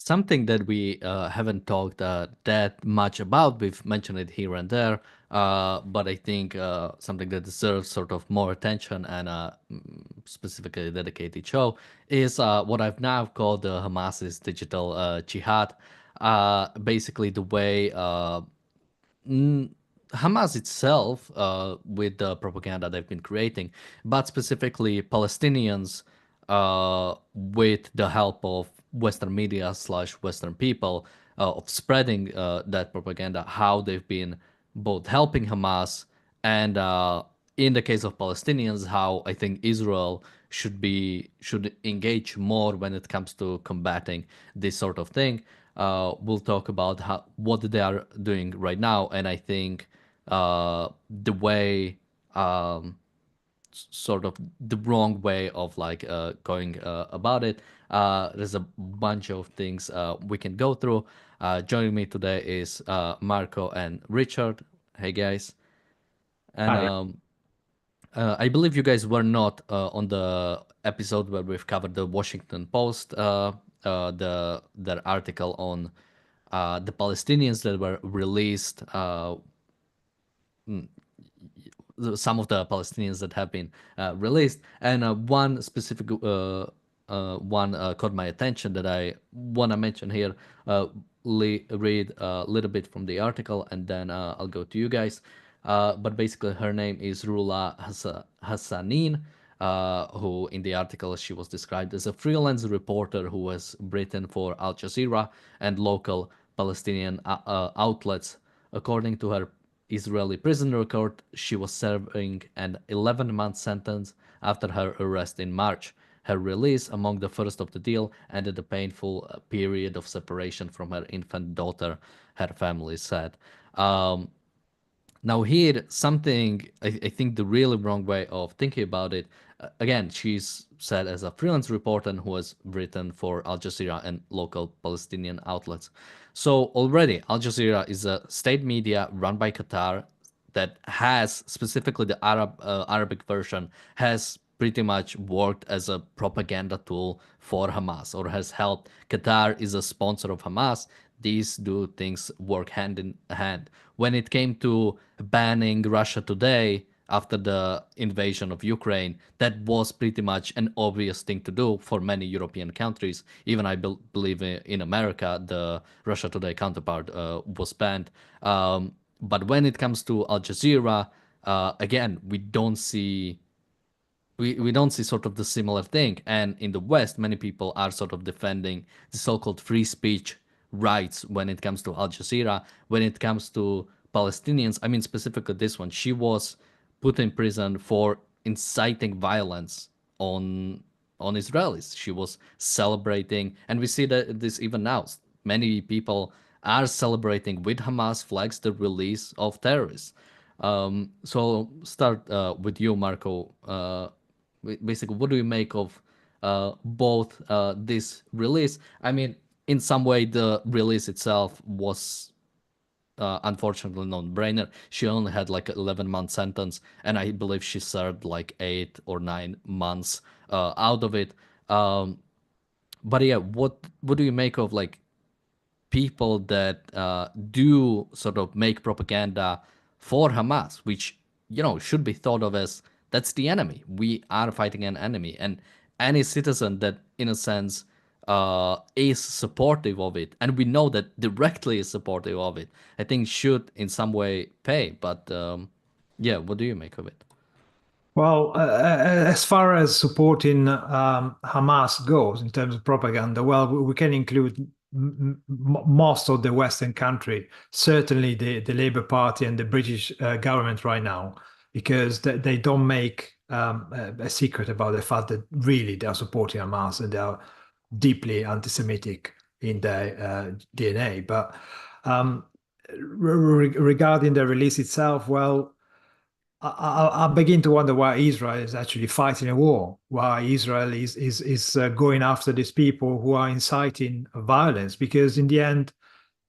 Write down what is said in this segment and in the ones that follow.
Something that we haven't talked that much about, we've mentioned it here and there, but I think something that deserves sort of more attention and specifically dedicated show is what I've now called the Hamas's digital jihad. Basically, the way Hamas itself, with the propaganda they've been creating, but specifically Palestinians, with the help of Western media slash Western people, of spreading that propaganda, how they've been both helping Hamas and, in the case of Palestinians, how I think Israel should engage more when it comes to combating this sort of thing. We'll talk about what they are doing right now, and I think the way, sort of the wrong way of like going about it. There's a bunch of things we can go through. Joining me today is Marco and Richard. Hey guys, and Hi. I believe you guys were not on the episode where we've covered the Washington Post, their article on the Palestinians that were released, some of the Palestinians that have been released, and one specific one caught my attention that I want to mention here. Read a little bit from the article, and then I'll go to you guys. But basically, her name is Rula Hassanin, who in the article she was described as a freelance reporter who has written for Al Jazeera and local Palestinian outlets. According to her Israeli prison record, she was serving an 11-month sentence after her arrest in March. Her release, among the first of the deal, ended a painful period of separation from her infant daughter, her family said. Um, Now, here, something I think the really wrong way of thinking about it. Again, she's said as a freelance reporter who has written for Al Jazeera and local Palestinian outlets. So already, Al Jazeera is a state media run by Qatar that has specifically the Arabic version has pretty much worked as a propaganda tool for Hamas or has helped. Qatar is a sponsor of Hamas. These two things work hand in hand. When it came to banning Russia Today after the invasion of Ukraine, that was pretty much an obvious thing to do for many European countries. Even I believe in America, the Russia Today counterpart was banned. But when it comes to Al Jazeera, again, we don't see sort of the similar thing. And in the West, many people are sort of defending the so-called free speech rights when it comes to Al Jazeera. When it comes to Palestinians, I mean specifically this one, she was put in prison for inciting violence on Israelis. She was celebrating, and we see that this even now. Many people are celebrating with Hamas flags the release of terrorists. So start with you, Marco. Basically, what do you make of both this release? I mean, in some way, the release itself was unfortunately non-brainer. She only had like an 11-month sentence, and I believe she served like 8 or 9 months out of it. But yeah, what do you make of like people that do sort of make propaganda for Hamas, which should be thought of as that's the enemy. We are fighting an enemy, and any citizen that, in a sense, is supportive of it, and we know that directly is supportive of it, I think should in some way pay. But yeah, what do you make of it? Well, as far as supporting Hamas goes in terms of propaganda, well, we can include most of the Western country, certainly the Labour Party and the British government right now, because they don't make a secret about the fact that really they are supporting Hamas and they are deeply anti-Semitic in their DNA. But regarding the release itself, well, I begin to wonder why Israel is actually fighting a war, why Israel is going after these people who are inciting violence, because in the end,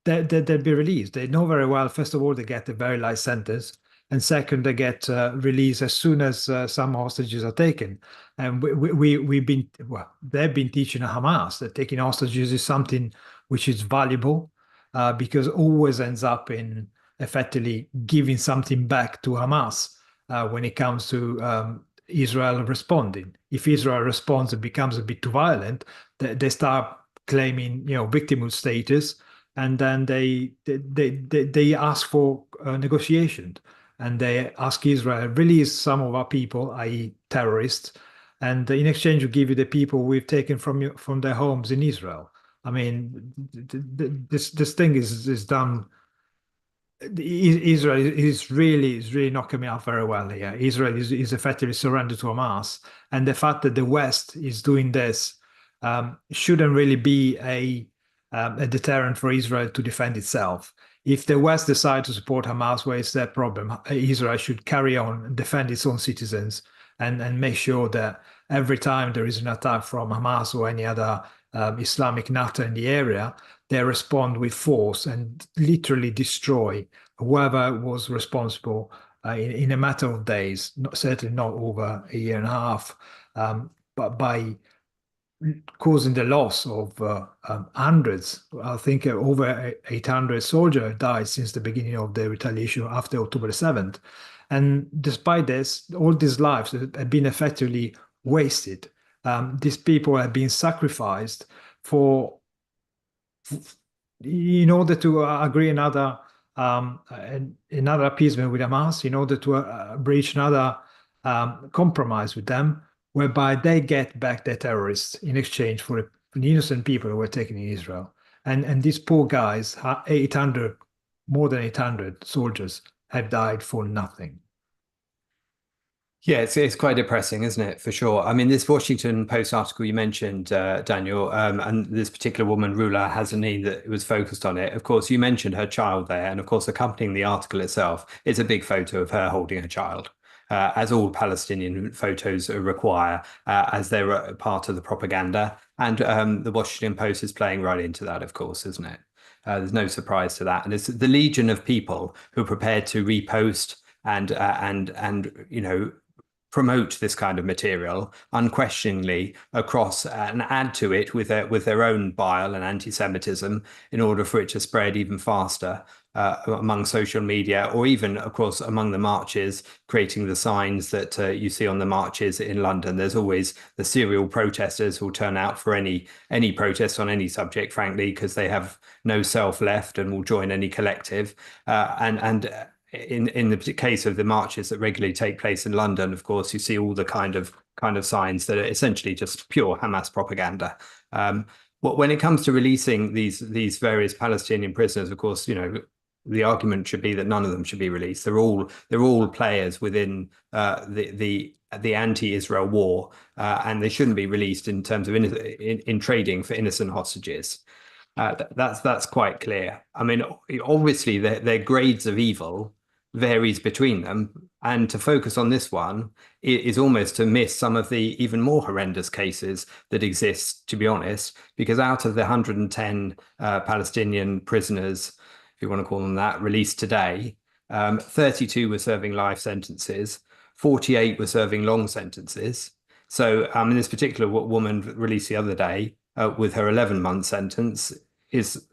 they'll be released. They know very well, first of all, they get a very light sentence, and second, they get released as soon as some hostages are taken. And we've been, well, they've been teaching Hamas that taking hostages is something which is valuable because always ends up in effectively giving something back to Hamas when it comes to Israel responding. If Israel responds and becomes a bit too violent, they start claiming, victimhood status, and then they ask for negotiation, and they ask Israel release some of our people, i.e., terrorists, and in exchange we give you the people we've taken from their homes in Israel. I mean, this thing is done. Israel is really not coming out very well here. Israel is effectively surrendered to Hamas, and the fact that the West is doing this shouldn't really be a deterrent for Israel to defend itself. If the West decide to support Hamas, where is their problem? Israel should carry on and defend its own citizens and make sure that every time there is an attack from Hamas or any other Islamic nutter in the area, they respond with force and literally destroy whoever was responsible in a matter of days, certainly not over a year and a half, but by causing the loss of hundreds. I think over 800 soldiers died since the beginning of the retaliation after October 7th. And despite this, all these lives have been effectively wasted. These people have been sacrificed for in order to agree another appeasement with Hamas, in order to breach another compromise with them, whereby they get back their terrorists in exchange for the innocent people who were taken in Israel. And these poor guys, 800, more than 800 soldiers, have died for nothing. Yeah, it's quite depressing, isn't it? For sure. I mean, this Washington Post article you mentioned, Daniel, and this particular woman, Rula Hazanin, that was focused on it. Of course, you mentioned her child there, and of course, accompanying the article itself is a big photo of her holding a child, as all Palestinian photos require, as they're a part of the propaganda. And the Washington Post is playing right into that, of course, isn't it? There's no surprise to that, and it's the legion of people who are prepared to repost and promote this kind of material unquestioningly across and add to it with their own bile and anti-Semitism in order for it to spread even faster among social media, or even, of course, among the marches, creating the signs that you see on the marches in London. There's always the serial protesters who'll turn out for any protest on any subject, frankly, because they have no self left and will join any collective. And in the case of the marches that regularly take place in London, of course, you see all the kind of signs that are essentially just pure Hamas propaganda. When it comes to releasing these various Palestinian prisoners, of course, the argument should be that none of them should be released. They're all players within the anti-Israel war, and they shouldn't be released in terms of in trading for innocent hostages. That's quite clear. I mean, obviously, their grades of evil varies between them, and to focus on this one is almost to miss some of the even more horrendous cases that exist, to be honest, because out of the 110 Palestinian prisoners, if you want to call them that, released today, 32 were serving life sentences, 48 were serving long sentences. So this particular woman released the other day with her 11-month sentence is,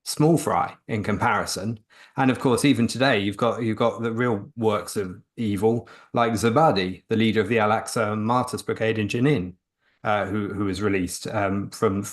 small fry in comparison. And of course, even today, you've got the real works of evil, like Zabadi, the leader of the Al-Aqsa Martyrs Brigade in Jenin, who was released from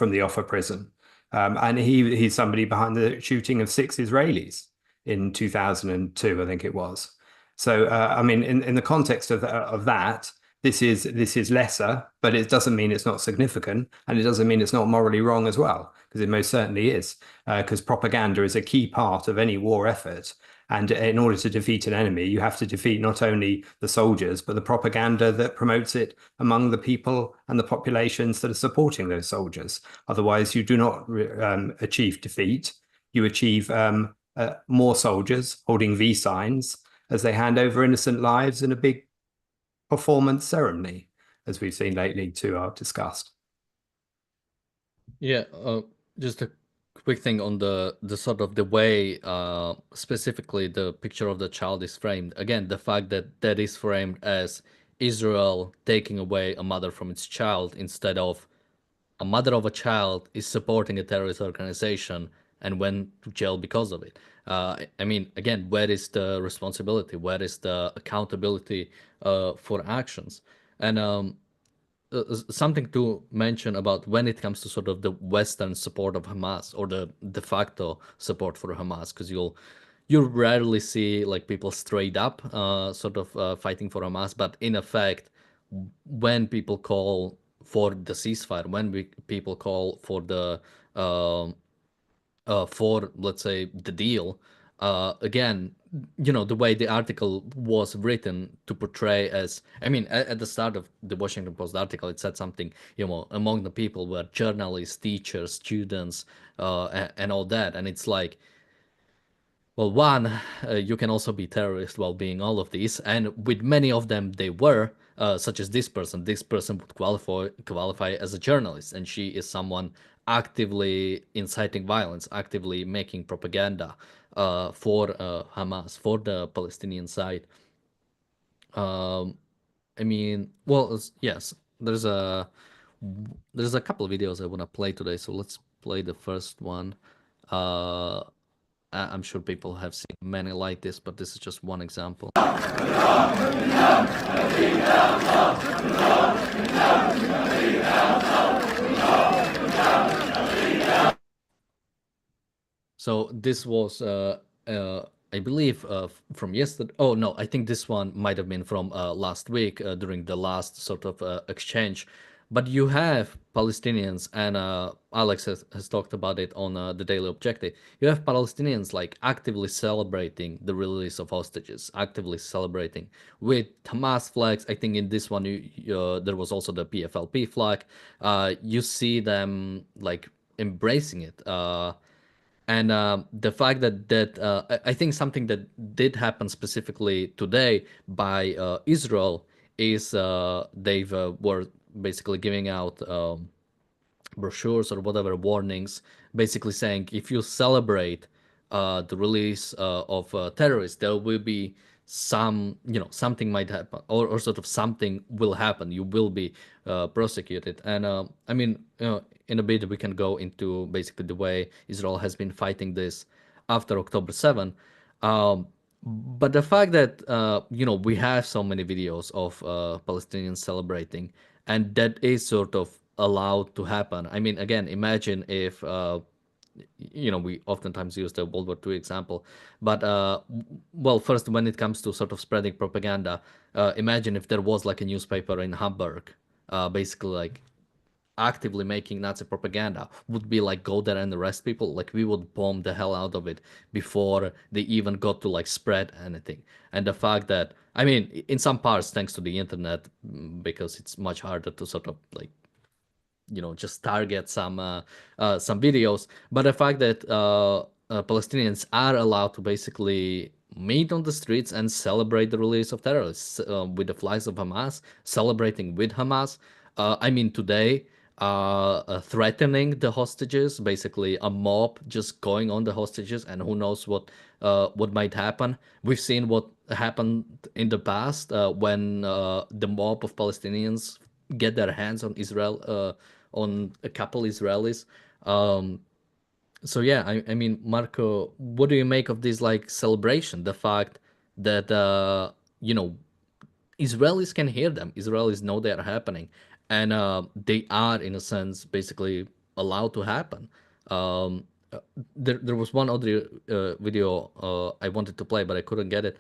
the Offa prison. And he's somebody behind the shooting of 6 Israelis in 2002, I think it was. So, in the context of that, this is lesser, but it doesn't mean it's not significant, and it doesn't mean it's not morally wrong as well, because it most certainly is, because propaganda is a key part of any war effort. And in order to defeat an enemy, you have to defeat not only the soldiers, but the propaganda that promotes it among the people and the populations that are supporting those soldiers. Otherwise, you do not achieve defeat. You achieve more soldiers holding V signs as they hand over innocent lives in a big performance ceremony, as we've seen lately too, are discussed. Yeah, just a quick thing on the sort of the way specifically the picture of the child is framed. Again, the fact that that is framed as Israel taking away a mother from its child instead of a mother of a child is supporting a terrorist organization and went to jail because of it. I mean, again, where is the responsibility? Where is the accountability for actions? And something to mention about when it comes to sort of the Western support of Hamas or the de facto support for Hamas, because you rarely see like people straight up sort of fighting for Hamas, but in effect, when people call for the ceasefire, when people call for the for, let's say, the deal. Again, the way the article was written to portray as, I mean, at the start of the Washington Post article, it said something, among the people were journalists, teachers, students, and all that. And it's like, well, one, you can also be terrorist while being all of these, and with many of them they were, such as this person. This person would qualify as a journalist, and she is someone actively inciting violence, actively making propaganda for Hamas, for the Palestinian side. I mean, well, yes, there's a couple of videos I want to play today, so let's play the first one. I'm sure people have seen many like this, but this is just one example. So this was, I believe, from yesterday. Oh no, I think this one might have been from last week during the last sort of exchange. But you have Palestinians, and Alex has talked about it on the Daily Objective. You have Palestinians like actively celebrating the release of hostages, actively celebrating with Hamas flags. I think in this one there was also the PFLP flag. You see them like embracing it. And the fact I think something that did happen specifically today by Israel is they've were basically giving out brochures or whatever warnings, basically saying if you celebrate the release of terrorists, there will be something might happen, or sort of something will happen. You will be prosecuted. And I mean, in a bit we can go into basically the way Israel has been fighting this after October 7. But the fact that we have so many videos of Palestinians celebrating, and that is sort of allowed to happen. I mean, again, imagine if we oftentimes use the World War II example, but well, first, when it comes to sort of spreading propaganda, imagine if there was like a newspaper in Hamburg, basically like actively making Nazi propaganda, would be like go there and arrest people. Like we would bomb the hell out of it before they even got to like spread anything. And the fact that, I mean, in some parts, thanks to the internet, because it's much harder to sort of like just target some videos, but the fact that Palestinians are allowed to basically meet on the streets and celebrate the release of terrorists with the flags of Hamas, celebrating with Hamas. I mean, today, threatening the hostages, basically a mob just going on the hostages, and who knows what might happen. We've seen what happened in the past when the mob of Palestinians get their hands on Israel, on a couple Israelis. So yeah, I mean, Marco, what do you make of this like celebration? The fact that Israelis can hear them. Israelis know they are happening, and they are, in a sense, basically allowed to happen. Um, there was one other video I wanted to play, but I couldn't get it.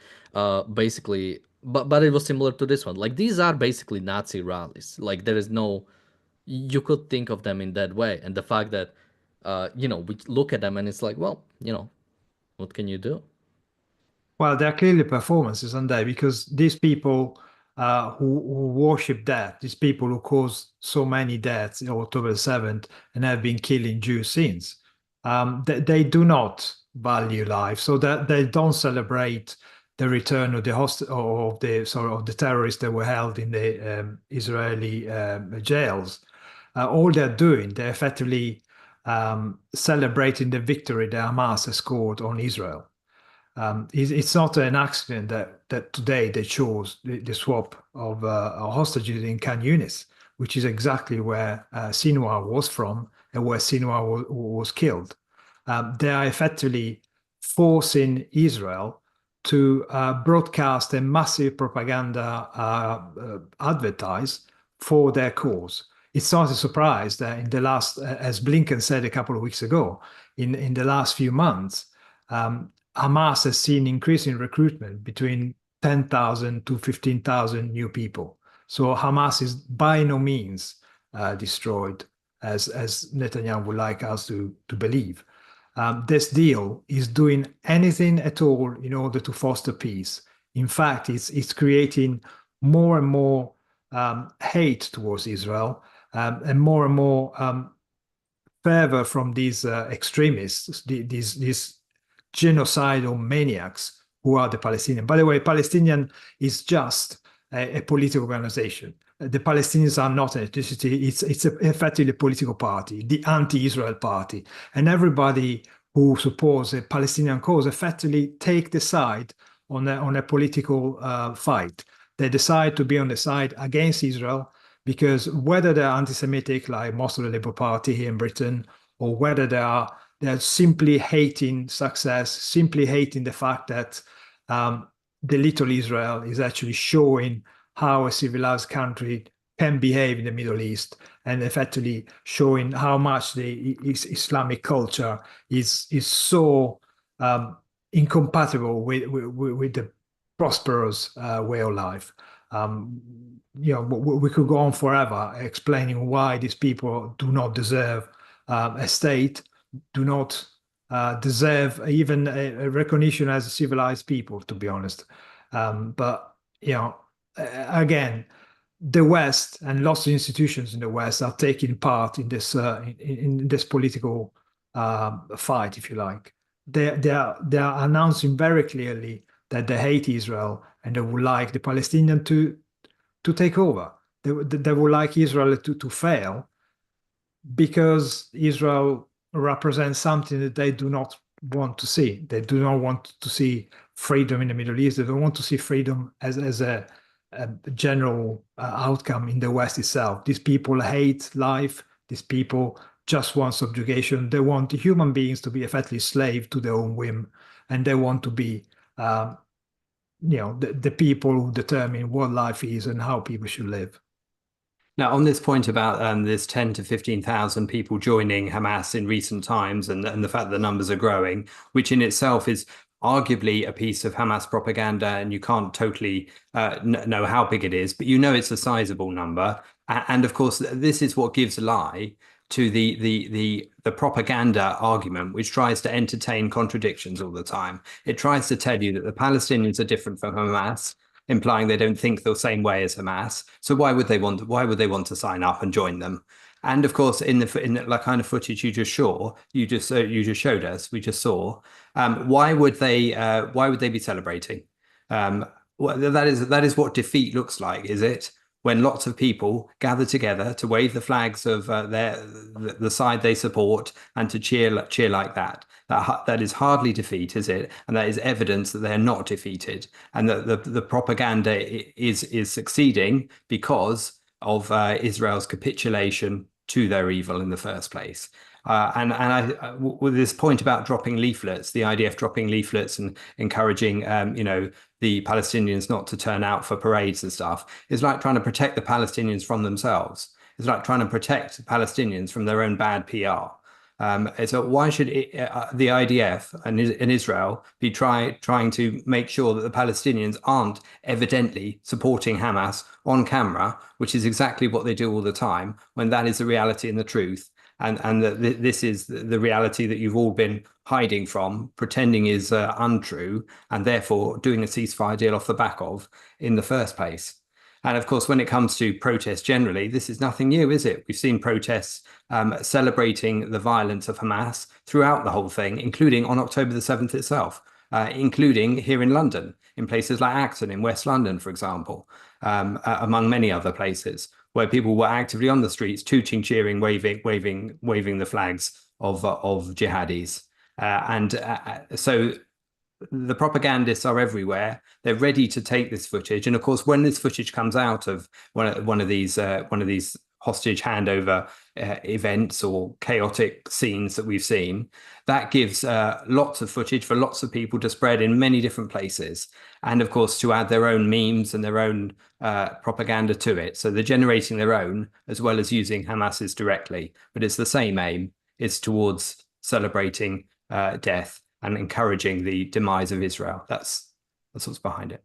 Basically, but it was similar to this one. Like these are basically Nazi rallies. Like there is no, you could think of them in that way, and the fact that we look at them and it's like, well, what can you do? Well, they're clearly performances, aren't they? Because these people who worship death, these people who caused so many deaths on October 7th and have been killing Jews since, they do not value life, so that they don't celebrate the return of the of the terrorists that were held in the Israeli jails. All they're doing, they're effectively celebrating the victory that Hamas has scored on Israel. It's not an accident that today they chose the swap of hostages in Khan Yunis, which is exactly where Sinwar was from and where Sinwar was killed. They are effectively forcing Israel to broadcast a massive propaganda advertise for their cause. It's not a surprise that in the last, as Blinken said a couple of weeks ago, in the last few months, Hamas has seen increasing recruitment between 10,000 to 15,000 new people. So Hamas is by no means destroyed, as Netanyahu would like us to believe. This deal is doing anything at all in order to foster peace. In fact, it's creating more and more hate towards Israel, and more fervor from these extremists, these genocidal maniacs who are the Palestinians. By the way, Palestinian is just a political organization. The Palestinians are not an ethnicity. It's effectively a political party, the anti-Israel party. And everybody who supports a Palestinian cause effectively take the side on a political fight. They decide to be on the side against Israel because whether they're anti-Semitic, like most of the Labour Party here in Britain, or whether they're simply hating success, simply hating the fact that the little Israel is actually showing how a civilized country can behave in the Middle East, and effectively showing how much the Islamic culture is so incompatible with the prosperous way of life. We could go on forever explaining why these people do not deserve a state, do not deserve even a recognition as civilized people, to be honest. But again, the West and lots of institutions in the West are taking part in this political fight, if you like. They are announcing very clearly that they hate Israel and they would like the Palestinians to take over. They would like Israel to fail because Israel represents something that they do not want to see. They do not want to see freedom in the Middle East. They don't want to see freedom as a general outcome in the West itself. These people hate life. These people just want subjugation. They want human beings to be effectively slave to their own whim, and they want to be, the people who determine what life is and how people should live. Now, on this point about this 10 to 15,000 people joining Hamas in recent times, and the fact that the numbers are growing, which in itself is arguably a piece of Hamas propaganda, and you can't totally know how big it is, but it's a sizable number. And of course, this is what gives lie to the propaganda argument, which tries to entertain contradictions all the time. It tries to tell you that the Palestinians are different from Hamas, implying they don't think the same way as Hamas. So why would they want to sign up and join them? And of course, in the kind of footage you just showed us, we just saw, why would they be celebrating? That is what defeat looks like, is it? When lots of people gather together to wave the flags of the side they support and to cheer like that. That is hardly defeat, is it? And that is evidence that they're not defeated, and that the propaganda is succeeding because of Israel's capitulation to their evil in the first place. With this point about dropping leaflets, the IDF dropping leaflets and encouraging, the Palestinians not to turn out for parades and stuff, is like trying to protect the Palestinians from themselves. It's like trying to protect Palestinians from their own bad PR. So why should the IDF and Israel be trying to make sure that the Palestinians aren't evidently supporting Hamas on camera, which is exactly what they do all the time, when that is the reality and the truth, and that this is the reality that you've all been hiding from, pretending is untrue, and therefore doing a ceasefire deal off the back of in the first place. And of course, when it comes to protests generally, this is nothing new, is it? We've seen protests celebrating the violence of Hamas throughout the whole thing, including on October the 7th itself, including here in London, in places like Acton in West London, for example, among many other places, where people were actively on the streets, tooting, cheering, waving the flags of jihadis. So the propagandists are everywhere. They're ready to take this footage, and of course, when this footage comes out of one of these hostage handover events or chaotic scenes that we've seen, that gives lots of footage for lots of people to spread in many different places. And of course, to add their own memes and their own propaganda to it. So they're generating their own as well as using Hamas's directly. But it's the same aim. It's towards celebrating death and encouraging the demise of Israel. That's what's behind it.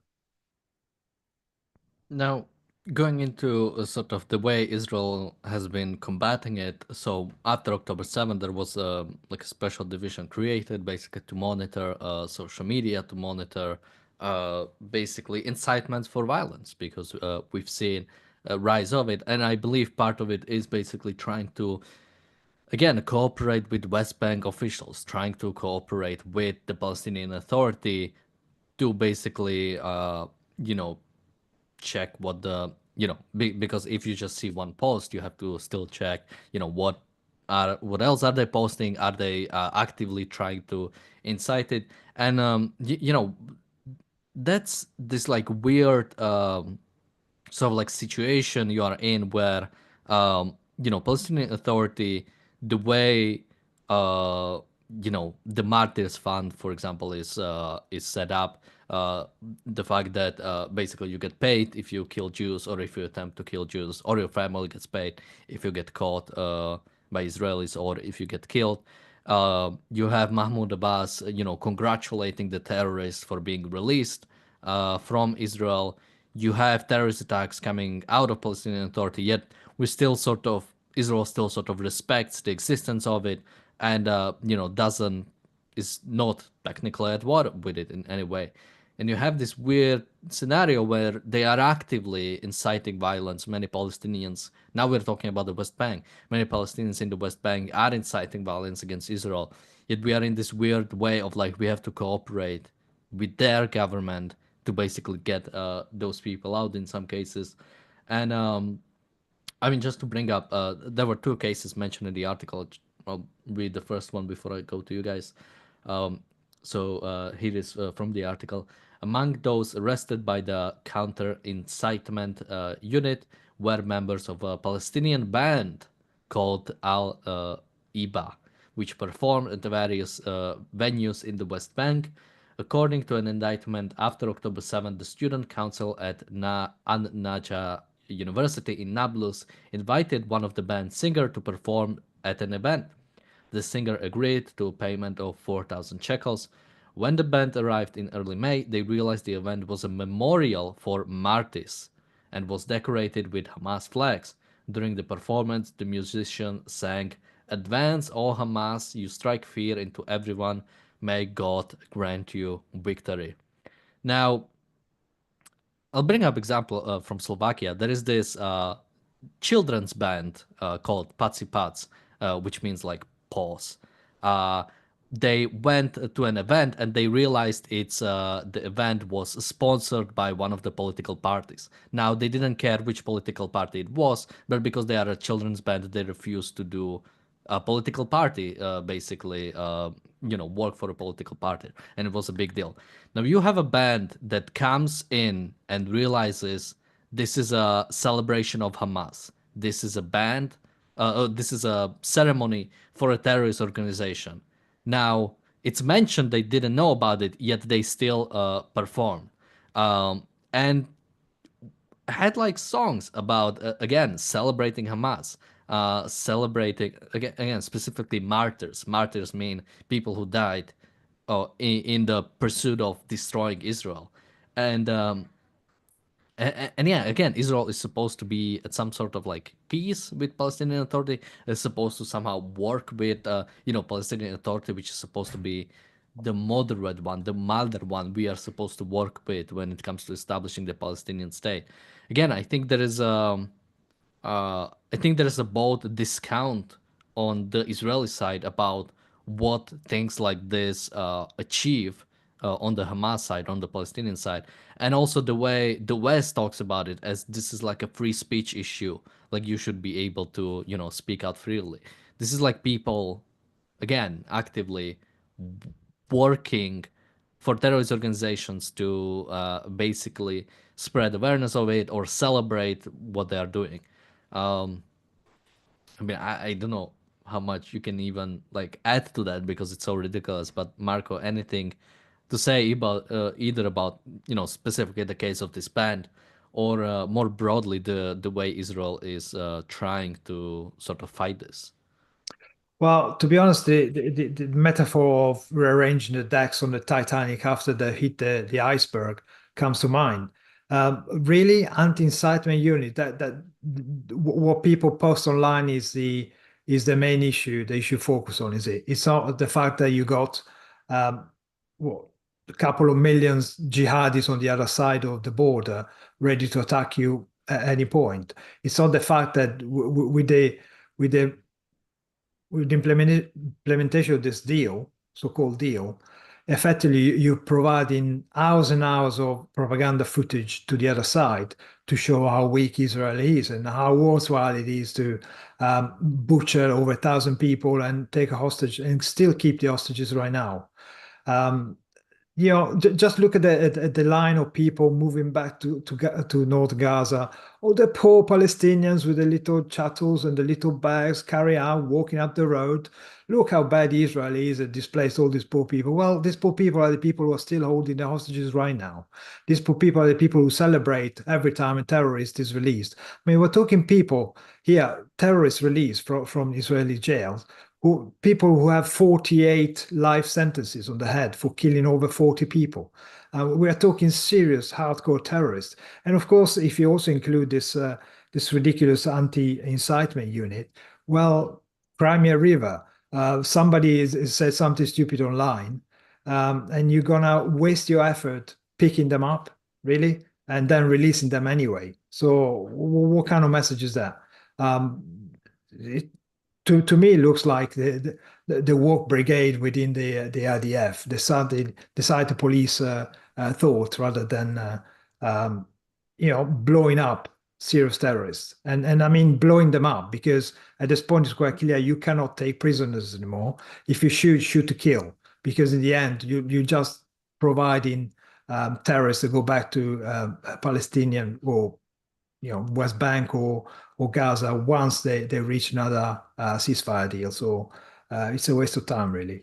Now, going into sort of the way Israel has been combating it, so after October 7th, there was like a special division created basically to monitor social media, to monitor basically incitements for violence, because we've seen a rise of it. And I believe part of it is basically trying to, again, cooperate with West Bank officials, trying to cooperate with the Palestinian Authority to basically, you know, check what the because if you just see one post, you have to still check what else are they posting, are they actively trying to incite it. And that's this like weird sort of like situation you are in where Palestinian Authority, the way the Martyrs Fund, for example, is set up, the fact that basically you get paid if you kill Jews or if you attempt to kill Jews, or your family gets paid if you get caught by Israelis or if you get killed. You have Mahmoud Abbas, congratulating the terrorists for being released from Israel. You have terrorist attacks coming out of Palestinian Authority, yet we still sort of Israel still sort of respects the existence of it, and doesn't is not technically at war with it in any way. And you have this weird scenario where they are actively inciting violence. Many Palestinians, now we're talking about the West Bank, many Palestinians in the West Bank are inciting violence against Israel. Yet we are in this weird way of like we have to cooperate with their government to basically get those people out in some cases. And I mean, just to bring up, there were two cases mentioned in the article. I'll read the first one before I go to you guys. Um, here is from the article. Among those arrested by the Counter-Incitement unit were members of a Palestinian band called Al-Iba, which performed at the various venues in the West Bank. According to an indictment, after October 7th, the student council at An-Najah University in Nablus invited one of the band's singers to perform at an event. The singer agreed to a payment of 4,000 shekels. When the band arrived in early May, they realized the event was a memorial for martyrs and was decorated with Hamas flags. During the performance, the musician sang, "Advance, O Hamas, you strike fear into everyone. May God grant you victory." Now, I'll bring up example from Slovakia. There is this children's band called Patsy Pats, which means like pause. Uh, they went to an event and they realized the event was sponsored by one of the political parties. Now they didn't care which political party it was, but because they are a children's band, they refused to do a political party, basically, work for a political party, and it was a big deal. Now you have a band that comes in and realizes this is a celebration of Hamas. This is a band. This is a ceremony for a terrorist organization. Now it's mentioned they didn't know about it, yet they still perform. And had like songs about again celebrating Hamas, celebrating again specifically martyrs. Martyrs mean people who died in the pursuit of destroying Israel, and and yeah, again, Israel is supposed to be at some sort of like peace with Palestinian Authority. It's supposed to somehow work with Palestinian Authority, which is supposed to be the moderate one, the milder one we are supposed to work with when it comes to establishing the Palestinian state. Again, I think there is a bold discount on the Israeli side about what things like this achieve on the Hamas side, on the Palestinian side, and also the way the West talks about it as this is like a free speech issue, like you should be able to, speak out freely. This is like people, again, actively working for terrorist organizations to basically spread awareness of it or celebrate what they are doing. Um, I mean, I don't know how much you can even like add to that because it's so ridiculous. But Marco, anything to say about either about specifically the case of this band, or more broadly the way Israel is trying to sort of fight this? Well, to be honest, the metaphor of rearranging the decks on the Titanic after they hit the iceberg comes to mind. Really, anti-incitement unit. What people post online is the main issue they should focus on. Is it? It's not the fact that you got um, what, a couple of millions jihadis on the other side of the border ready to attack you at any point. It's not the fact that with the with the implementation of this deal, so-called deal, effectively you're providing hours and hours of propaganda footage to the other side to show how weak Israel is and how worthwhile it is to butcher over 1,000 people and take a hostage and still keep the hostages right now. Um, just look at the line of people moving back to North Gaza. All the poor Palestinians with the little chattels and the little bags carry out, walking up the road. Look how bad Israel is that displaced all these poor people. Well, these poor people are the people who are still holding the hostages right now. These poor people are the people who celebrate every time a terrorist is released. I mean, we're talking people here, terrorists released from Israeli jails, people who have 48 life sentences on the head for killing over 40 people. We are talking serious hardcore terrorists. And of course, if you also include this ridiculous anti-incitement unit, well, Crimea River, somebody said something stupid online, and you're gonna waste your effort picking them up, really, and then releasing them anyway. So what kind of message is that? It, to me, it looks like the woke brigade within the IDF decide to police thought rather than blowing up serious terrorists. And I mean blowing them up because at this point it's quite clear you cannot take prisoners anymore. If you shoot to kill, because in the end you're just providing terrorists to go back to Palestinian or West Bank or Gaza once they reach another ceasefire deal. So it's a waste of time, really.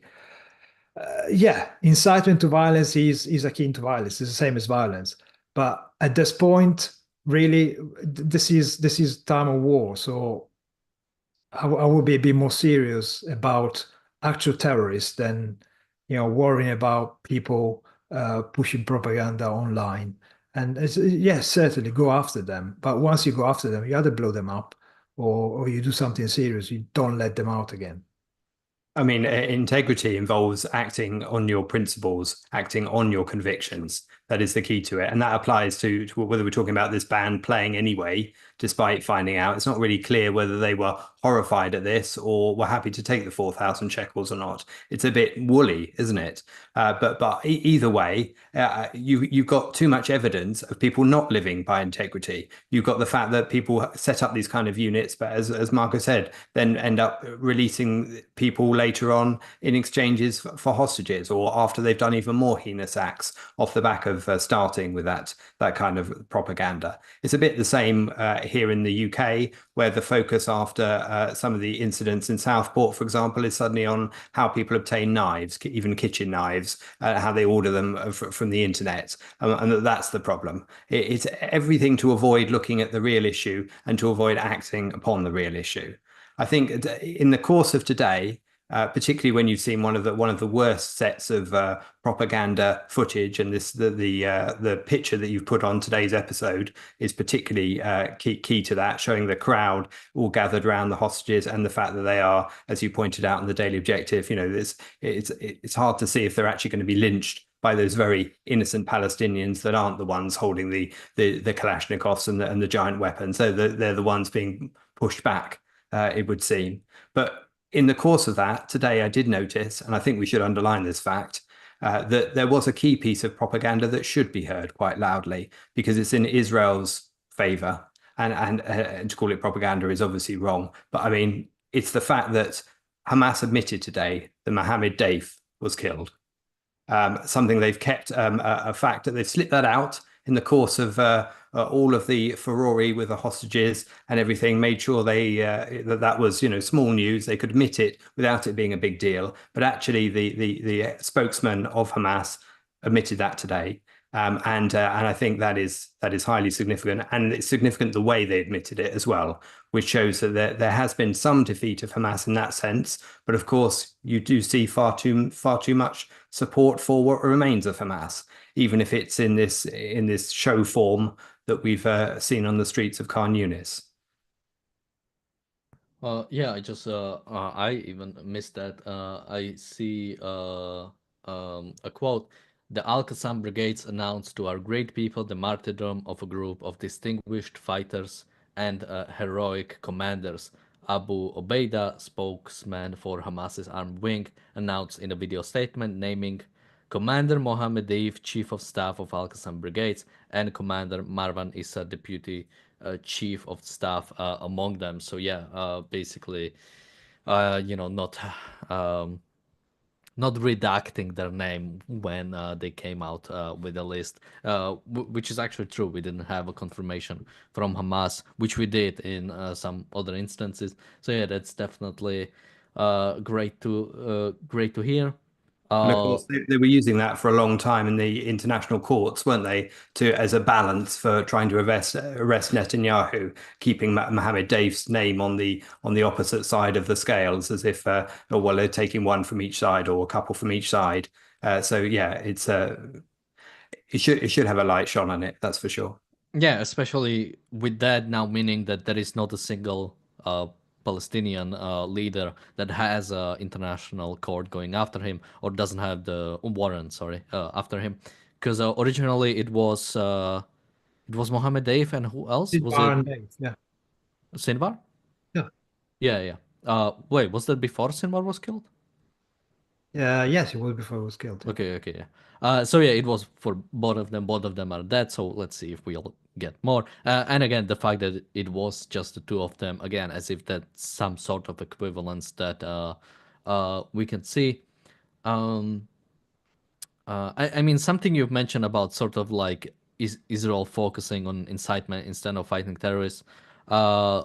Yeah, incitement to violence is akin to violence. It's the same as violence. But at this point, really, this is time of war. So I would be a bit more serious about actual terrorists than worrying about people pushing propaganda online. And yes, certainly go after them. But once you go after them, you either blow them up or you do something serious. You don't let them out again. I mean, integrity involves acting on your principles, acting on your convictions. That is the key to it. And that applies to whether we're talking about this band playing anyway, despite finding out. It's not really clear whether they were horrified at this or were happy to take the 4,000 shekels or not. It's a bit woolly, isn't it? But either way, you've got too much evidence of people not living by integrity. You've got the fact that people set up these kind of units, but as Marco said, then end up releasing people later on in exchanges for hostages or after they've done even more heinous acts off the back of starting with that kind of propaganda. It's a bit the same here in the UK, where the focus after some of the incidents in Southport, for example, is suddenly on how people obtain knives, even kitchen knives, how they order them from the internet, and that's the problem. It's everything to avoid looking at the real issue and to avoid acting upon the real issue. I think in the course of today, particularly when you've seen one of the worst sets of propaganda footage, and the picture that you've put on today's episode is particularly key to that, showing the crowd all gathered around the hostages and the fact that they are, as you pointed out in the Daily Objective, it's hard to see if they're actually going to be lynched by those very innocent Palestinians that aren't the ones holding the Kalashnikovs and the giant weapons. So they're the ones being pushed back, it would seem. But in the course of that, today I did notice, and I think we should underline this fact, that there was a key piece of propaganda that should be heard quite loudly because it's in Israel's favor. And to call it propaganda is obviously wrong. But I mean, it's the fact that Hamas admitted today that Mohammed Daif was killed. Something they've kept a fact that they've slipped that out in the course of all of the furore with the hostages and everything, made sure they that was, small news. They could admit it without it being a big deal. But actually, the spokesman of Hamas admitted that today. And I think that is highly significant, and it's significant the way they admitted it as well, which shows that there has been some defeat of Hamas in that sense. But of course, you do see far too much support for what remains of Hamas, even if it's in this show form that we've seen on the streets of Khan Yunis. Yeah, I even missed that. I see a quote. The Al-Qassam brigades announced to our great people the martyrdom of a group of distinguished fighters and heroic commanders. Abu Obeida, spokesman for Hamas's armed wing, announced in a video statement naming Commander Mohammed Deif, Chief of Staff of Al-Qassam Brigades, and Commander Marwan Issa, Deputy Chief of Staff among them. So yeah, basically, not um, not redacting their name when they came out with a list, which is actually true. We didn't have a confirmation from Hamas, which we did in some other instances. So yeah, that's definitely great to hear. And of Uh, course, they were using that for a long time in the international courts, weren't they, to as a balance for trying to arrest Netanyahu, keeping Mohammed Deif's name on the opposite side of the scales, as if, oh, well, they're taking one from each side or a couple from each side. So yeah, it should have a light shone on it, that's for sure. Yeah, especially with that now meaning that there is not a single Palestinian leader that has an international court going after him or doesn't have the warrant, sorry, after him. Because originally it was Mohammed Deif and who else? Was Bar it and Days, yeah. Sinbar? Yeah. Yeah, yeah. Wait, was that before Sinbar was killed? Yes, it was before he was killed. Yeah. Okay, okay, yeah. So yeah, it was for both of them. Both of them are dead. So let's see if we'll get more. And again, the fact that it was just the two of them, again, as if that's some sort of equivalence that we can see. Um, I mean, something you've mentioned about sort of like is Israel focusing on incitement instead of fighting terrorists. Uh,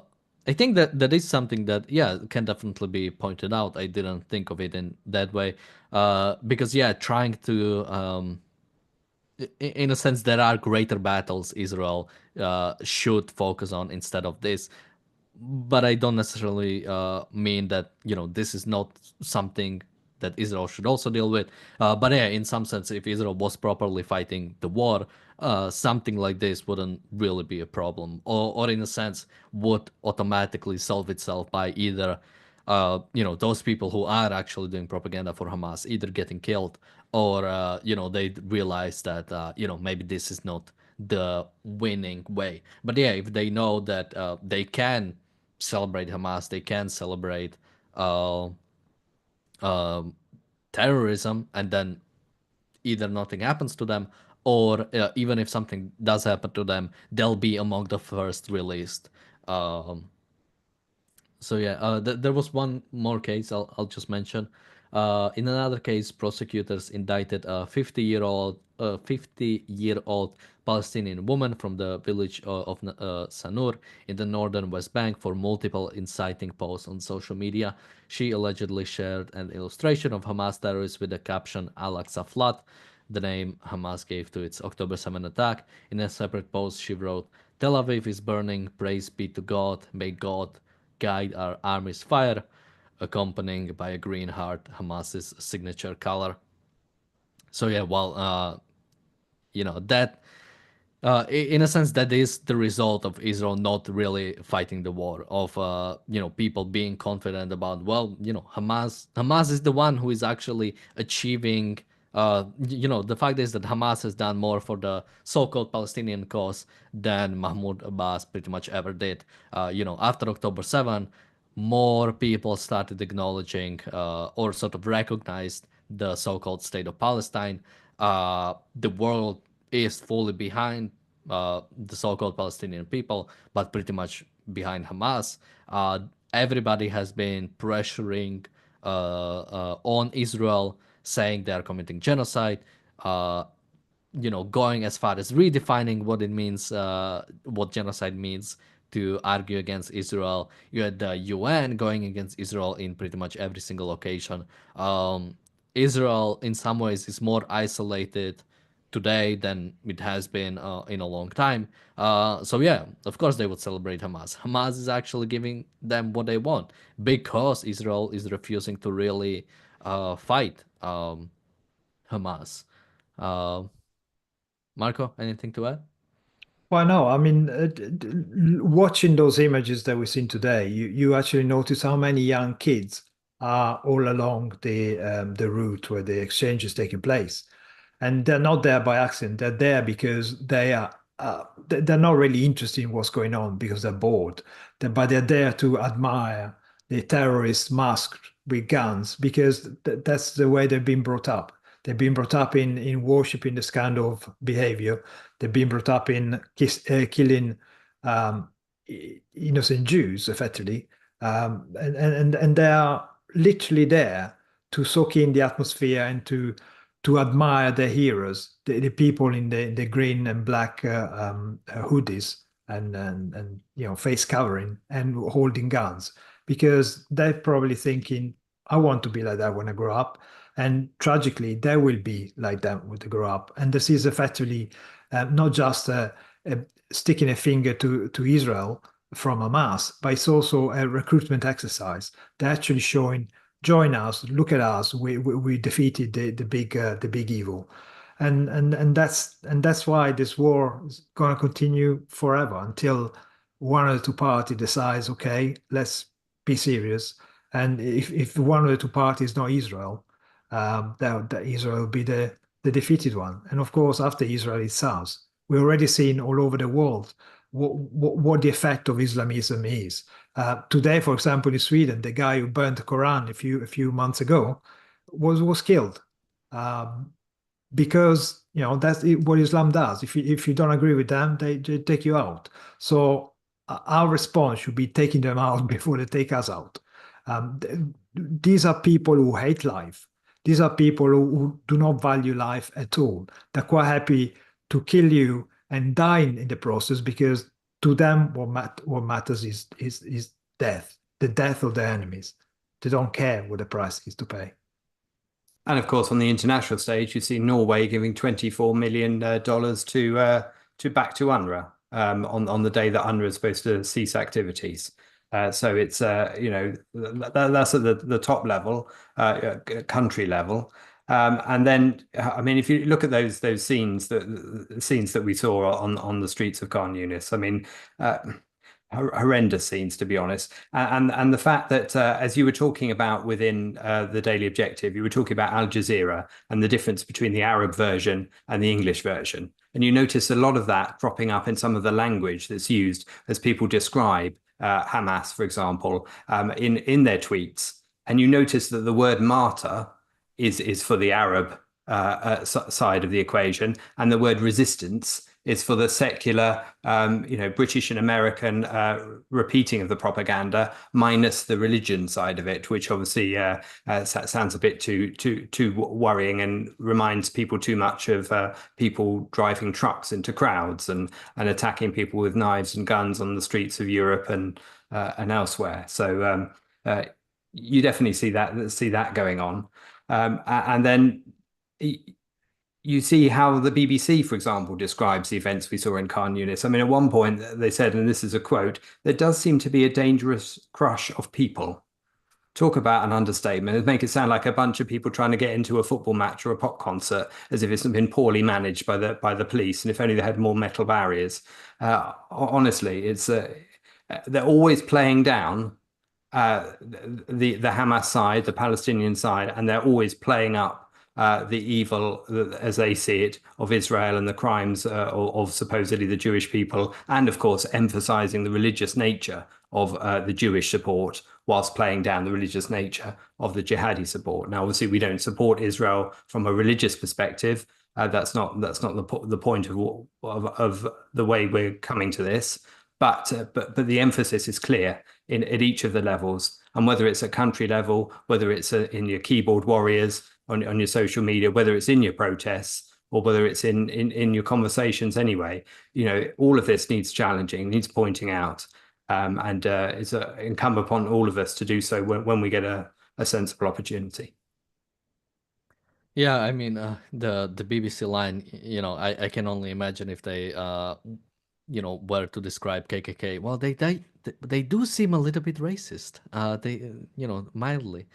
I think that is something that yeah can definitely be pointed out. I didn't think of it in that way, because yeah, trying to in a sense there are greater battles Israel should focus on instead of this, but I don't necessarily mean that this is not something that Israel should also deal with. But yeah, in some sense, if Israel was properly fighting the war, something like this wouldn't really be a problem, or in a sense would automatically solve itself by either those people who are actually doing propaganda for Hamas either getting killed or they realize that maybe this is not the winning way. But yeah, if they know that they can celebrate Hamas, they can celebrate uh, um terrorism, and then either nothing happens to them, or even if something does happen to them, they'll be among the first released. Um, so yeah, there was one more case I'll just mention. In another case, prosecutors indicted a 50-year-old Palestinian woman from the village of Sanur in the northern West Bank for multiple inciting posts on social media. She allegedly shared an illustration of Hamas terrorists with the caption "Al-Aqsa Flood," the name Hamas gave to its October 7 attack. In a separate post, she wrote, "Tel Aviv is burning. Praise be to God. May God guide our army's fire," accompanying by a green heart, Hamas's signature color. So yeah, well, that in a sense that is the result of Israel not really fighting the war, of people being confident about, well, Hamas is the one who is actually achieving. The fact is that Hamas has done more for the so-called Palestinian cause than Mahmoud Abbas pretty much ever did. After October 7, more people started acknowledging or sort of recognized the so-called state of Palestine. The world is fully behind the so-called Palestinian people, but pretty much behind Hamas. Everybody has been pressuring on Israel, saying they are committing genocide. Uh, going as far as redefining what it means, what genocide means, to argue against Israel. You had the UN going against Israel in pretty much every single occasion. Israel, in some ways, is more isolated today than it has been in a long time. So yeah, of course they would celebrate Hamas. Hamas is actually giving them what they want because Israel is refusing to really fight Hamas. Uh, Marco, anything to add? Well, no, I mean, watching those images that we've seen today, you actually notice how many young kids are all along the route where the exchange is taking place, and they're not there by accident. They're there because they're not really interested in what's going on because they're bored. But they're there to admire the terrorists masked with guns because that's the way they've been brought up. They've been brought up in worshiping this kind of behavior. They've been brought up in killing um, innocent Jews, effectively, and they are literally there to soak in the atmosphere and to admire their heroes, the people in the green and black hoodies and face covering and holding guns, because they're probably thinking, I want to be like that when I grow up. And tragically, they will be like that when they grow up. And this is effectively not just sticking a finger to Israel from Hamas, but it's also a recruitment exercise. They're actually showing, join us, look at us. We defeated the big evil, and that's why this war is going to continue forever until one of the two parties decides, okay, let's be serious. And if one of the two parties is not Israel, that Israel will be the defeated one. And of course, after Israel, it's ours. We're already seeing all over the world what the effect of Islamism is. Today, for example, in Sweden, the guy who burned the Quran a few months ago was killed, because that's what Islam does. If you don't agree with them, they take you out. So our response should be taking them out before they take us out. These are people who hate life. These are people who do not value life at all. They're quite happy to kill you and die in the process, because to them what matters is death, the death of their enemies. They don't care what the price is to pay. And of course, on the international stage, you see Norway giving $24 million to back to UNRWA on the day that UNRWA is supposed to cease activities. So it's that's at the top level, country level. And then, I mean, if you look at those scenes that we saw on the streets of Khan Yunis, I mean, horrendous scenes, to be honest. And the fact that, as you were talking about within the Daily Objective, you were talking about Al Jazeera and the difference between the Arab version and the English version. And you notice a lot of that cropping up in some of the language that's used as people describe Hamas, for example, in their tweets. And you notice that the word martyr is for the Arab side of the equation, and the word resistance is for the secular, British and American repeating of the propaganda, minus the religion side of it, which obviously sounds a bit too worrying and reminds people too much of people driving trucks into crowds and attacking people with knives and guns on the streets of Europe and elsewhere. So you definitely see that going on. And then you see how the BBC, for example, describes the events we saw in Khan Yunis. I mean, at one point they said, and this is a quote, "There does seem to be a dangerous crush of people." Talk about an understatement. It'd make it sound like a bunch of people trying to get into a football match or a pop concert, as if it's been poorly managed by the police, and if only they had more metal barriers. Honestly, it's they're always playing down the Hamas side, the Palestinian side, and they're always playing up the evil, as they see it, of Israel and the crimes of supposedly the Jewish people, and of course emphasizing the religious nature of the Jewish support, whilst playing down the religious nature of the jihadi support. Now, obviously, we don't support Israel from a religious perspective. That's not the point of the way we're coming to this. But the emphasis is clear at each of the levels, and whether it's at country level, whether it's in your keyboard warriors on your social media, whether it's in your protests, or whether it's in your conversations anyway, all of this needs challenging, needs pointing out, and it's incumbent upon all of us to do so when we get a sensible opportunity. Yeah, I mean, the BBC line, I can only imagine if they, were to describe KKK. Well, they do seem a little bit racist. Mildly.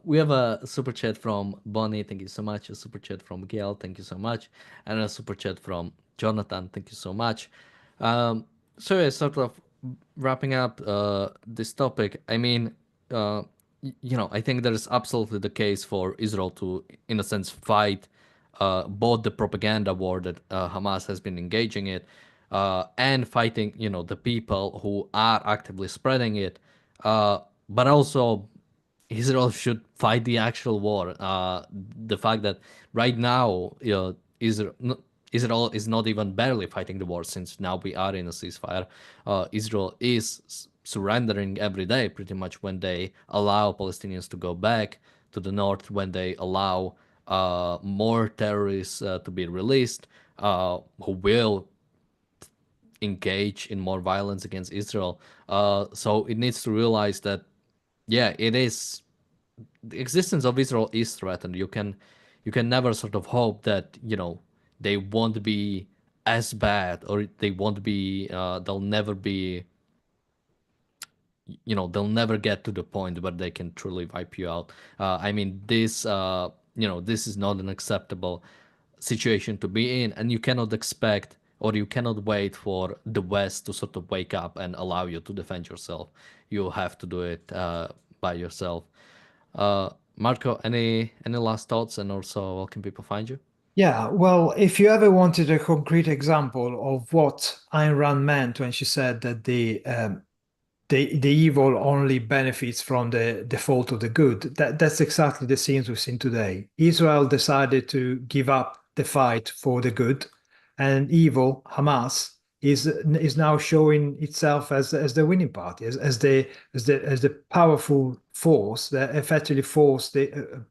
We have a super chat from Bonnie, thank you so much. A super chat from Gail, thank you so much, and a super chat from Jonathan, thank you so much. So yeah, sort of wrapping up this topic. I mean, I think there is absolutely the case for Israel to, in a sense, fight both the propaganda war that Hamas has been engaging in, and fighting, the people who are actively spreading it. But also, Israel should fight the actual war. The fact that right now, Israel is not even barely fighting the war, since now we are in a ceasefire. Israel is surrendering every day, pretty much, when they allow Palestinians to go back to the north, when they allow more terrorists to be released, who will engage in more violence against Israel. So it needs to realize that, yeah, it is, the existence of Israel is threatened. You can never sort of hope that they won't be as bad, or they won't be they'll never be, they'll never get to the point where they can truly wipe you out. I mean, this is not an acceptable situation to be in, and you cannot expect, or you cannot wait for the West to sort of wake up and allow you to defend yourself. You have to do it by yourself. Marco, any last thoughts, and also where can people find you? Yeah, well, if you ever wanted a concrete example of what Ayn Rand meant when she said that the evil only benefits from the default of the good, that's exactly the scenes we've seen today. Israel decided to give up the fight for the good, and evil, Hamas, is now showing itself as the winning party, as the powerful force that effectively force the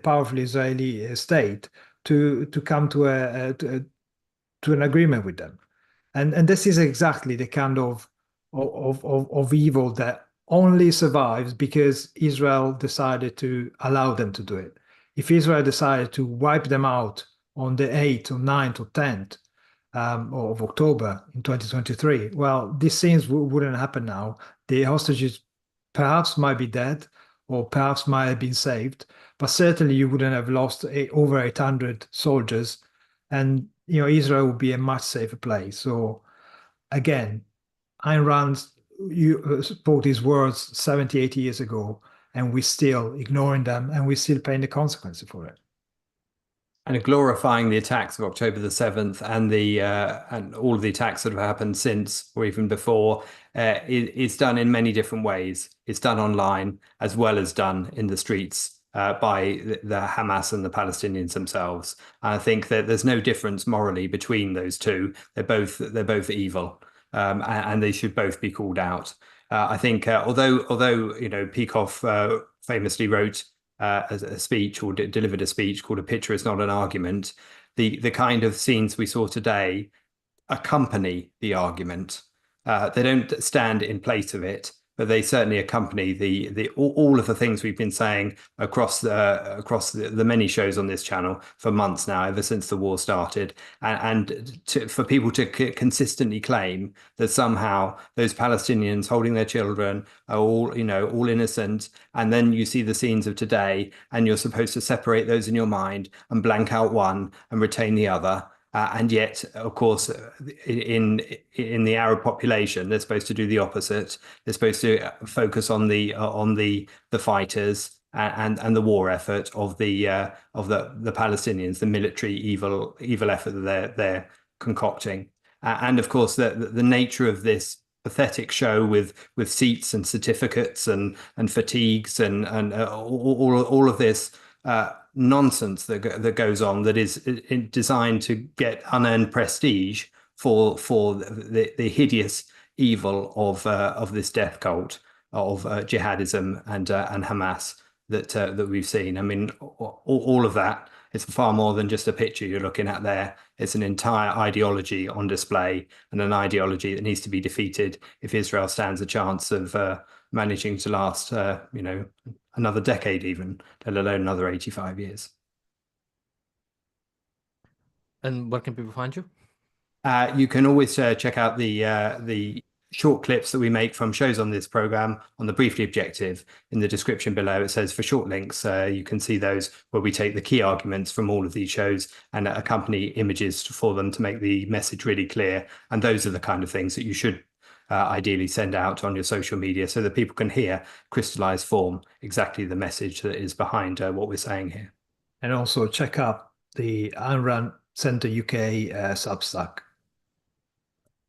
powerful Israeli state to come to an agreement with them. And this is exactly the kind of evil that only survives because Israel decided to allow them to do it. If Israel decided to wipe them out on the 8th or 9th or 10th of October in 2023, well, these scenes wouldn't happen now. The hostages perhaps might be dead, or perhaps might have been saved, but certainly you wouldn't have lost over 800 soldiers, and Israel would be a much safer place. So again, Ayn Rand spoke these words 70, 80 years ago, and we're still ignoring them, and we're still paying the consequences for it. And glorifying the attacks of October the 7th and all of the attacks that have happened since, or even before, is done in many different ways. It's done online as well as done in the streets by the Hamas and the Palestinians themselves. And I think that there's no difference morally between those two. They're both evil, and they should both be called out. I think although Peikoff famously wrote a speech, or delivered a speech called "A Picture Is Not an Argument," the kind of scenes we saw today accompany the argument. They don't stand in place of it, but they certainly accompany all of the things we've been saying across the many shows on this channel for months now, ever since the war started, and for people to consistently claim that somehow those Palestinians holding their children are all innocent, and then you see the scenes of today, and you're supposed to separate those in your mind and blank out one and retain the other. And yet, of course, in the Arab population, they're supposed to do the opposite. They're supposed to focus on the fighters and the war effort of the Palestinians, the military evil effort that they're concocting. And of course, the nature of this pathetic show with seats and certificates and fatigues and all of this nonsense that goes on, that is designed to get unearned prestige for the hideous evil of this death cult of jihadism and Hamas. that we've seen. I mean, all of that, it's far more than just a picture you're looking at there. It's an entire ideology on display, and an ideology that needs to be defeated if Israel stands a chance of managing to last, another decade even, let alone another 85 years. And where can people find you? You can always check out the short clips that we make from shows on this program on the Briefly Objective. In the description below, it says for short links. You can see those where we take the key arguments from all of these shows and accompany images for them to make the message really clear. And those are the kind of things that you should ideally send out on your social media so that people can hear crystallized form exactly the message that is behind what we're saying here. And also check out the Ayn Rand Center UK Substack.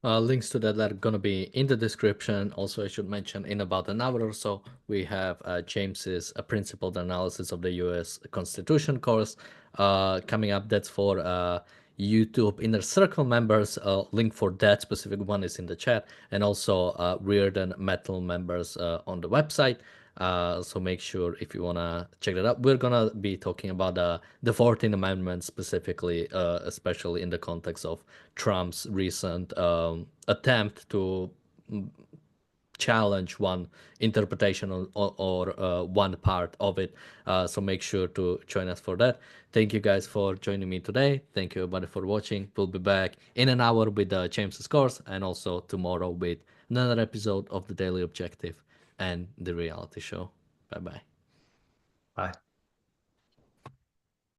Links to that are going to be in the description. Also, I should mention in about an hour or so, we have James's Principled Analysis of the US Constitution course coming up. That's for YouTube Inner Circle members. Link for that specific one is in the chat. And also Reardon Metal members on the website. So make sure if you want to check that out. We're going to be talking about the 14th Amendment specifically, especially in the context of Trump's recent attempt to challenge one interpretation or one part of it. So make sure to join us for that. Thank you guys for joining me today. Thank you everybody for watching. We'll be back in an hour with James's course, and also tomorrow with another episode of the Daily Objective and the reality show. Bye-bye. Bye.